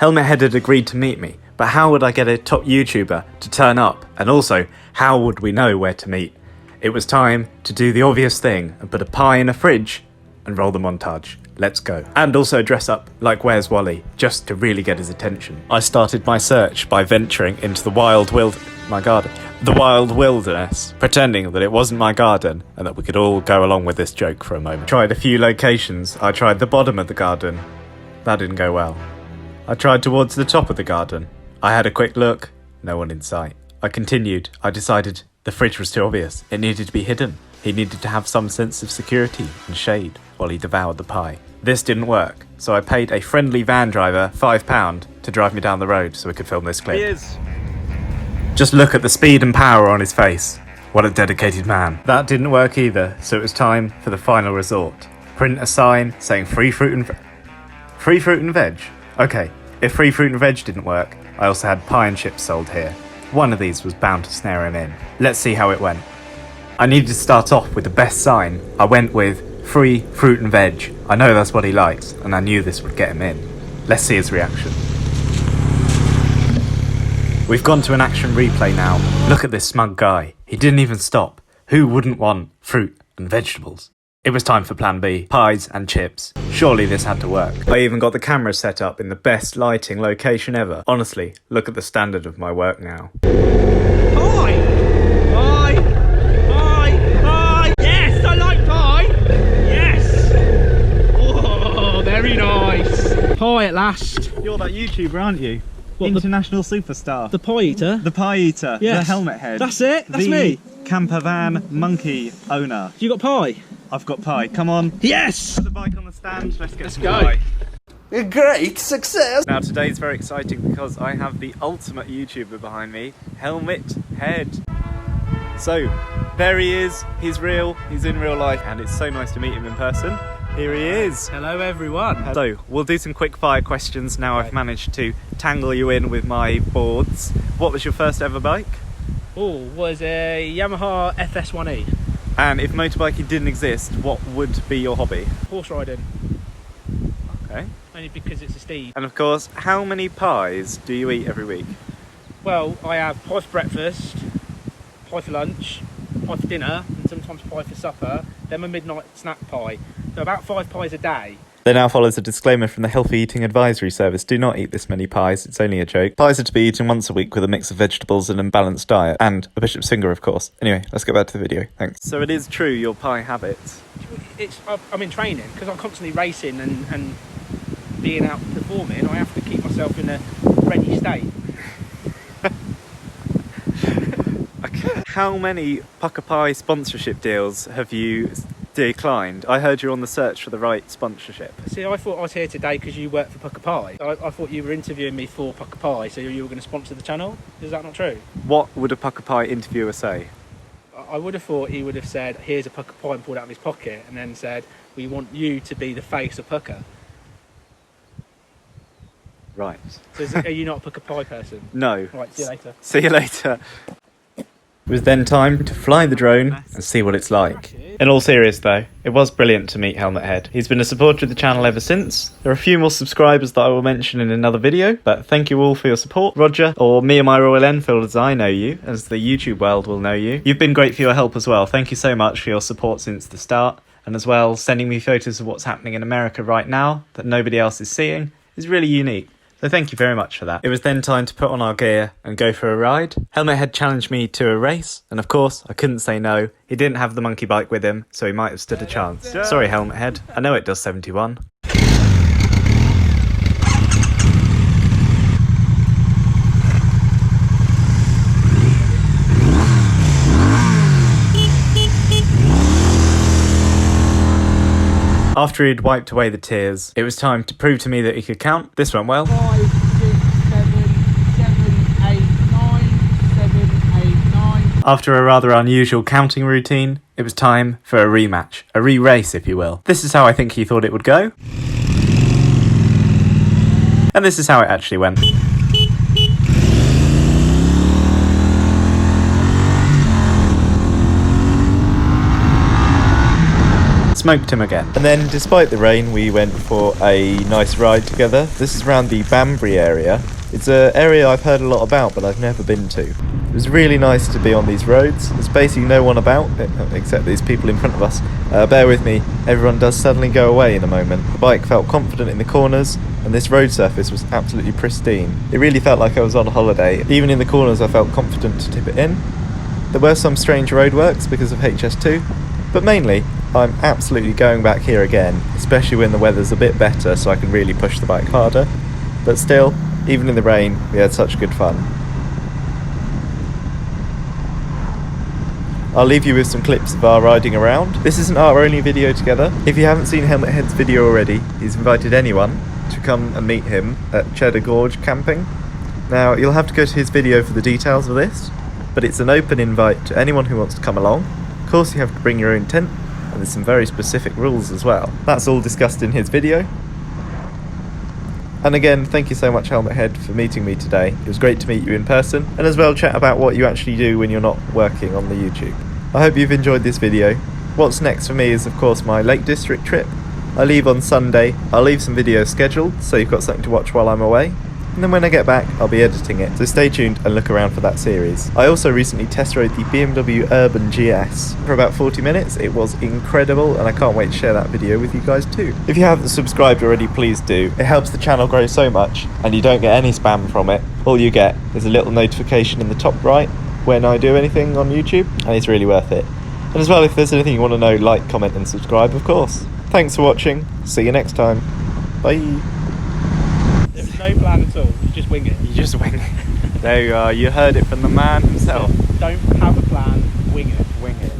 Helmet Head had agreed to meet me, but how would I get a top YouTuber to turn up? And also, how would we know where to meet? It was time to do the obvious thing and put a pie in a fridge and roll the montage. Let's go. And also dress up like Where's Wally, just to really get his attention. I started my search by venturing into the wild wilderness, pretending that it wasn't my garden and that we could all go along with this joke for a moment. Tried a few locations. I tried the bottom of the garden. That didn't go well. I tried towards the top of the garden. I had a quick look. No one in sight. I continued. I decided the fridge was too obvious. It needed to be hidden. He needed to have some sense of security and shade while he devoured the pie. This didn't work, so I paid a friendly van driver £5 to drive me down the road so we could film this clip. He is. Just look at the speed and power on his face. What a dedicated man. That didn't work either, so it was time for the final resort. Print a sign saying free fruit and veg. Okay, if free fruit and veg didn't work, I also had pie and chips sold here. One of these was bound to snare him in. Let's see how it went. I needed to start off with the best sign. I went with free fruit and veg. I know that's what he likes, and I knew this would get him in. Let's see his reaction. We've gone to an action replay now. Look at this smug guy. He didn't even stop. Who wouldn't want fruit and vegetables? It was time for plan B, pies and chips. Surely this had to work. I even got the camera set up in the best lighting location ever. Honestly, look at the standard of my work now. Pie! Pie! Pie! Pie! Yes, I like pie! Yes! Oh, very nice! Pie at last. You're that YouTuber, aren't you? What, International superstar. The pie eater? The pie eater. Yes. The helmet head. That's it, that's the me. Camper van monkey owner. You got pie? I've got pie. Come on. Yes! Put the bike on the stand. Let's go. Pie. A great success! Now today's very exciting because I have the ultimate YouTuber behind me, Helmet Head. So, there he is, he's real, he's in real life, and it's so nice to meet him in person. Here he is. Hello everyone. So, we'll do some quick fire questions now. I've managed to tangle you in with my boards. What was your first ever bike? Oh, was a Yamaha FS1E. And if motorbiking didn't exist, what would be your hobby? Horse riding. Okay. Only because it's a steed. And of course, how many pies do you eat every week? Well, I have pie for breakfast, pie for lunch, pie for dinner, and sometimes pie for supper, then a midnight snack pie. So about 5 pies a day. There now follows a disclaimer from the Healthy Eating Advisory Service. Do not eat this many pies, it's only a joke. Pies are to be eaten once a week with a mix of vegetables and a balanced diet. And a bishop's finger, of course. Anyway, let's get back to the video. Thanks. So it is true, your pie habits. I'm in training, because I'm constantly racing and being out performing. I have to keep myself in a ready state. Okay. How many Pucker Pie sponsorship deals have you declined? I heard you're on the search for the right sponsorship. See, I thought I was here today because you work for Pucker Pie. I thought you were interviewing me for Pucker Pie, so you were going to sponsor the channel. Is that not true? What would a Pucker Pie interviewer say? I would have thought he would have said, here's a Pucker Pie, and pulled out of his pocket, and then said, we want you to be the face of Pucker. Right. So are you not a Pucker Pie person? No. Right, see you later. See you later. It was then time to fly the drone and see what it's like. In all seriousness though, it was brilliant to meet Helmet Head. He's been a supporter of the channel ever since. There are a few more subscribers that I will mention in another video, but thank you all for your support. Roger, or me and my Royal Enfield as I know you, as the YouTube world will know you. You've been great for your help as well. Thank you so much for your support since the start, and as well sending me photos of what's happening in America right now that nobody else is seeing is really unique. So thank you very much for that. It was then time to put on our gear and go for a ride. Helmet Head challenged me to a race, and of course, I couldn't say no. He didn't have the monkey bike with him, so he might have stood a chance. Sorry, Helmet Head. I know it does 71. After he'd wiped away the tears, it was time to prove to me that he could count. This went well. 5, 6, 7, 8, 9. After a rather unusual counting routine, it was time for a rematch. A re-race, if you will. This is how I think he thought it would go. And this is how it actually went. smoked him again. And then, despite the rain, we went for a nice ride together. This is around the Banbury area. It's an area I've heard a lot about, but I've never been to. It was really nice to be on these roads. There's basically no one about, except these people in front of us. Bear with me, everyone does suddenly go away in a moment. The bike felt confident in the corners, and this road surface was absolutely pristine. It really felt like I was on holiday. Even in the corners I felt confident to tip it in. There were some strange roadworks because of HS2, but mainly I'm absolutely going back here again, especially when the weather's a bit better so I can really push the bike harder. But still, even in the rain, we had such good fun. I'll leave you with some clips of our riding around. This isn't our only video together. If you haven't seen Helmet Head's video already, he's invited anyone to come and meet him at Cheddar Gorge camping. Now, you'll have to go to his video for the details of this, but it's an open invite to anyone who wants to come along. Of course, you have to bring your own tent, and there's some very specific rules as well. That's all discussed in his video. And again, thank you so much, Helmet Head, for meeting me today. It was great to meet you in person, and as well chat about what you actually do when you're not working on the YouTube. I hope you've enjoyed this video. What's next for me is, of course, my Lake District trip. I leave on Sunday. I'll leave some videos scheduled, so you've got something to watch while I'm away. And then when I get back, I'll be editing it, so stay tuned and look around for that series. I also recently test rode the BMW Urban GS for about 40 minutes. It was incredible, and I can't wait to share that video with you guys too. If you haven't subscribed already, please do. It helps the channel grow so much, and you don't get any spam from it. All you get is a little notification in the top right when I do anything on YouTube, and it's really worth it. And as well, if there's anything you want to know, like, comment and subscribe, of course. Thanks for watching. See you next time. Bye. There's no plan at all. You just wing it. You just wing it. There you are, you heard it from the man himself. Don't have a plan. Wing it. Wing it.